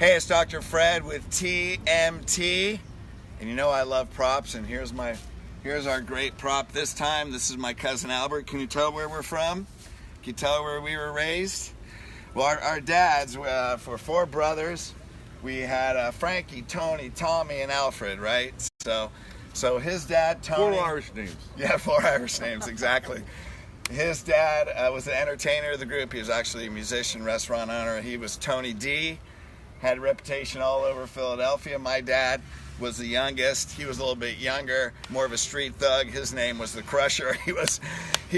Hey, it's Dr. Fred with TMT, and you know I love props, and here's our great prop this time. This is my cousin Albert. Can you tell where we're from? Can you tell where we were raised? Well, our dads were 4 brothers. We had Frankie, Tony, Tommy, and Alfred, right? So his dad, Tony... 4 Irish names. Yeah, 4 Irish names, exactly. His dad was the entertainer of the group. He was actually a musician, restaurant owner. He was Tony D. Had a reputation all over Philadelphia. My dad was the youngest. He was a little bit younger, more of a street thug. His name was the Crusher. He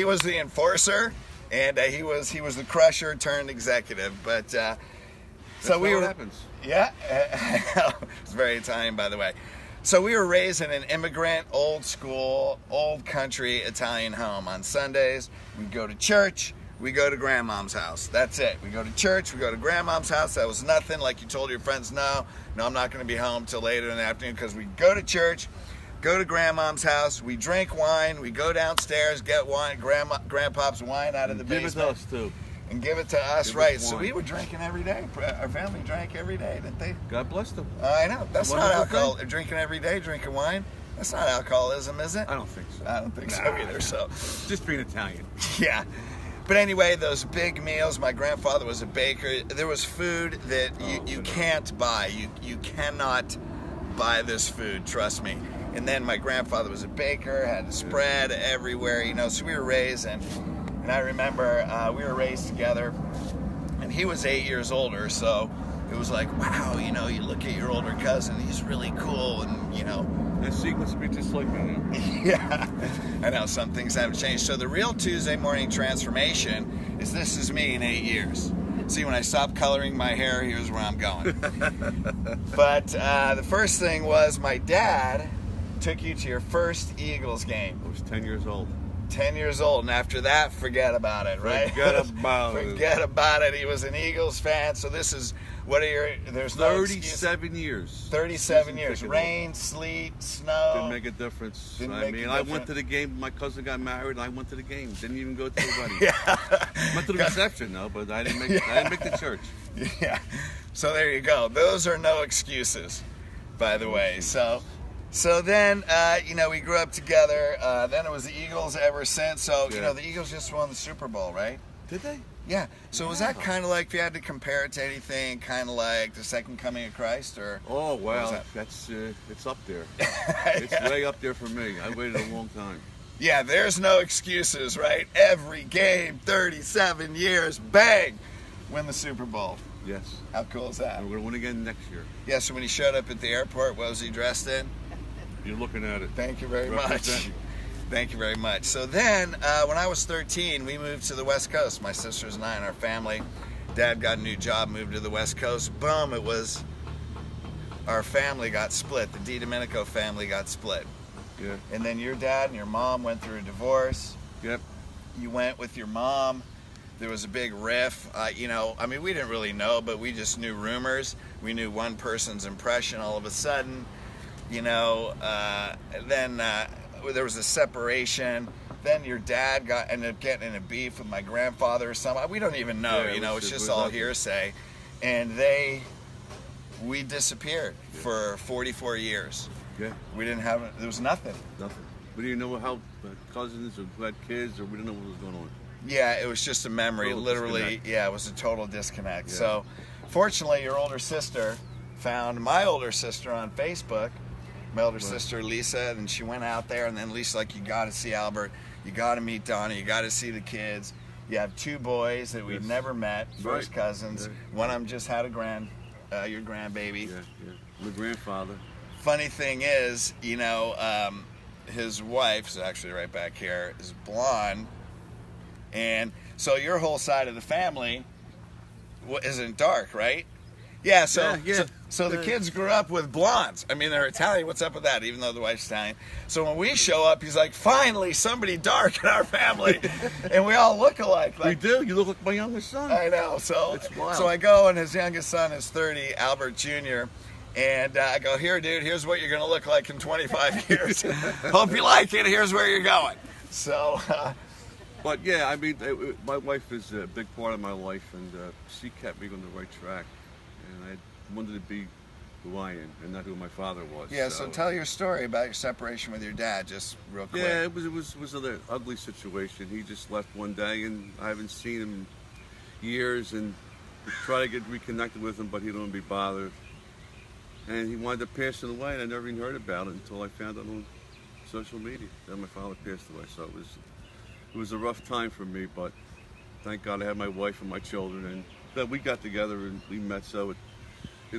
was the enforcer, and he was the Crusher turned executive. But That's so we how were. it happens. Yeah, it's very Italian, by the way. So we were raised in an immigrant, old school, old country Italian home. On Sundays, we'd go to church. We go to grandmom's house. That's it. We go to church. We go to grandmom's house. That was nothing. Like you told your friends, no, I'm not going to be home till later in the afternoon, because we go to church, go to grandmom's house. We drink wine. We go downstairs, get wine, grandpa's wine out of the basement. Give it to us too. And give it to us, Give right? us So wine. we were drinking every day. Our family drank every day, didn't they? God bless them. I know. That's It's a not wonderful alcohol. thing. Drinking every day, drinking wine. That's not alcoholism, is it? I don't think so. I don't think so either. So. Just being Italian. Yeah. But anyway, those big meals, my grandfather was a baker. There was food that you can't buy. You cannot buy this food, trust me. And then my grandfather was a baker, had a spread everywhere, so we were raised, and I remember we were raised together, and he was 8 years older, so it was like, wow, you look at your older cousin, he's really cool, and That sequence would be just like me. Yeah, I know, some things haven't changed. So the real Tuesday morning transformation is this is me in 8 years. See, when I stopped coloring my hair, here's where I'm going. But the first thing was my dad took you to your first Eagles game. I was 10 years old. 10 years old, and after that, forget about it, right? Forget about it. Forget about it. He was an Eagles fan, so this is, there's no excuse. 37 years. 37 years. Rain, sleet, snow. Didn't make a difference. I went to the game. My cousin got married, and I went to the game. Didn't even go to the wedding. Yeah. Went to the reception, though, but I didn't make the church. Yeah. So there you go. Those are no excuses, by the way. So then, we grew up together. Then it was the Eagles ever since. So, the Eagles just won the Super Bowl, right? Did they? Yeah. So was that kind of like, if you had to compare it to anything, kind of like the second coming of Christ, or? Oh, well, that's it's up there. It's way up there for me. I waited a long time. Yeah, there's no excuses, right? Every game, 37 years, bang, win the Super Bowl. Yes. How cool is that? And we're going to win again next year. Yeah, so when he showed up at the airport, what was he dressed in? You're looking at it. Thank you very much. Thank you very much. So then, when I was 13, we moved to the West Coast. My sisters and I and our family. Dad got a new job, moved to the West Coast. Boom, our family got split. The DiDomenico family got split. Yeah. And then your dad and your mom went through a divorce. Yep. You went with your mom. There was a big riff. We didn't really know, but we just knew rumors. We knew one person's impression. All of a sudden, then there was a separation. Then your dad ended up getting in a beef with my grandfather or something. We don't even know, it's just all hearsay. And we disappeared for 44 years. Yeah. We didn't have, there was nothing. Nothing. We didn't know how cousins or who had kids, or we didn't know what was going on. Yeah, it was just a memory. Total Literally, disconnect. Yeah, it was a total disconnect. Yeah. So, fortunately, your older sister found my older sister on Facebook. My older sister, Lisa, and she went out there, and then Lisa's like, you got to see Albert. You got to meet Donnie. You got to see the kids. You have 2 boys that we've never met, first cousins. Right. One of them just had your grandbaby. Yeah. My grandfather. Funny thing is, his wife's actually right back here, is blonde. And so your whole side of the family isn't dark, right? Yeah, so the kids grew up with blondes. I mean, they're Italian. What's up with that, even though the wife's Italian? So when we show up, he's like, finally, somebody dark in our family. And we all look alike. We do. You look like my youngest son. I know. So I go, and his youngest son is 30, Albert Jr., and I go, here, dude, here's what you're going to look like in 25 years. Hope you like it. Here's where you're going. So... But yeah, my wife is a big part of my life, and she kept me on the right track. and I wanted to be who I am and not who my father was. Yeah, so tell your story about your separation with your dad, just real quick. Yeah, it was an ugly situation. He just left one day, and I haven't seen him in years, and try to get reconnected with him, but he don't be bothered. And he wound up passing away, and I never even heard about it until I found out on social media that my father passed away. So it was a rough time for me, but thank God I had my wife and my children, and that we got together and we met, so it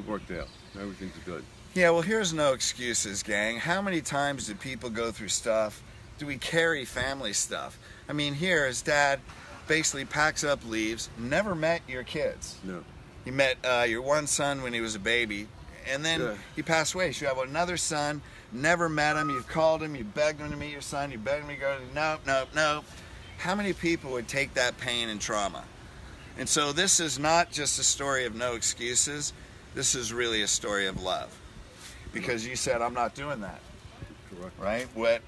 worked out. Everything's good. Yeah, well, here's no excuses, gang. How many times do people go through stuff? Do we carry family stuff? I mean, here, his dad basically packs up, leaves, never met your kids. No. He met your one son when he was a baby, and then he passed away. So you have another son, never met him, you've called him, you begged him to meet your son, you begged him to go to, nope. How many people would take that pain and trauma? And so this is not just a story of no excuses. This is really a story of love, because you said, I'm not doing that. Correct. Right? What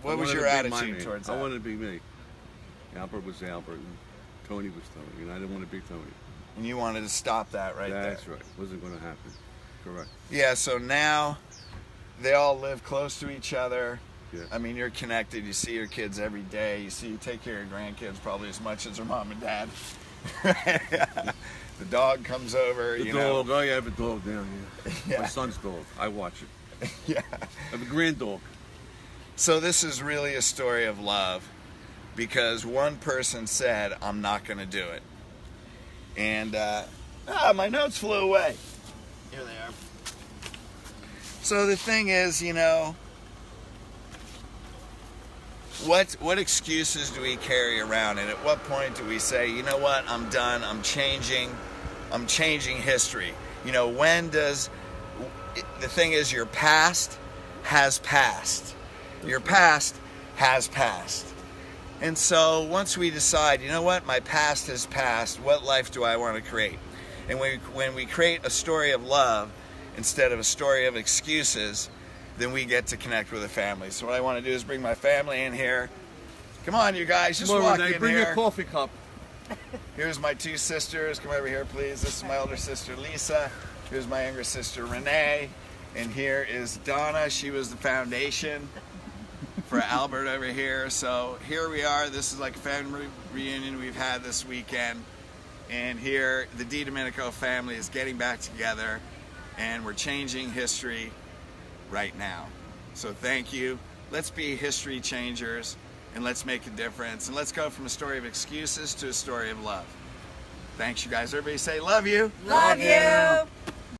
was your attitude towards that? I wanted to be me. Albert was Albert, and Tony was Tony, and I didn't want to be Tony. And you wanted to stop that right there. That's right. Wasn't going to happen. Correct. Yeah, so now they all live close to each other. Yeah. I mean, you're connected. You see your kids every day. You take care of your grandkids probably as much as their mom and dad. The dog comes over. The dog. Oh, yeah, I have a dog down here. Yeah. My son's dog. I watch it. Yeah. I have a grand dog. So this is really a story of love, because one person said, I'm not going to do it. And, my notes flew away. Here they are. So the thing is, what excuses do we carry around? And at what point do we say, you know what, I'm done, I'm changing history? The thing is, your past has passed. Your past has passed. And so once we decide, you know what, my past has passed, what life do I want to create? And when we create a story of love instead of a story of excuses, then we get to connect with a family. So what I want to do is bring my family in here. Come on, you guys, just walk in here. Bring your coffee cup. Here's my two sisters. Come over here, please. This is my older sister, Lisa. Here's my younger sister, Renee. And here is Donna. She was the foundation for Albert over here. So here we are. This is like a family reunion we've had this weekend. And here, the DiDomenico family is getting back together. And we're changing history right now. So thank you. Let's be history changers, and let's make a difference, and let's go from a story of excuses to a story of love. Thanks, you guys. Everybody say, love you. Love you.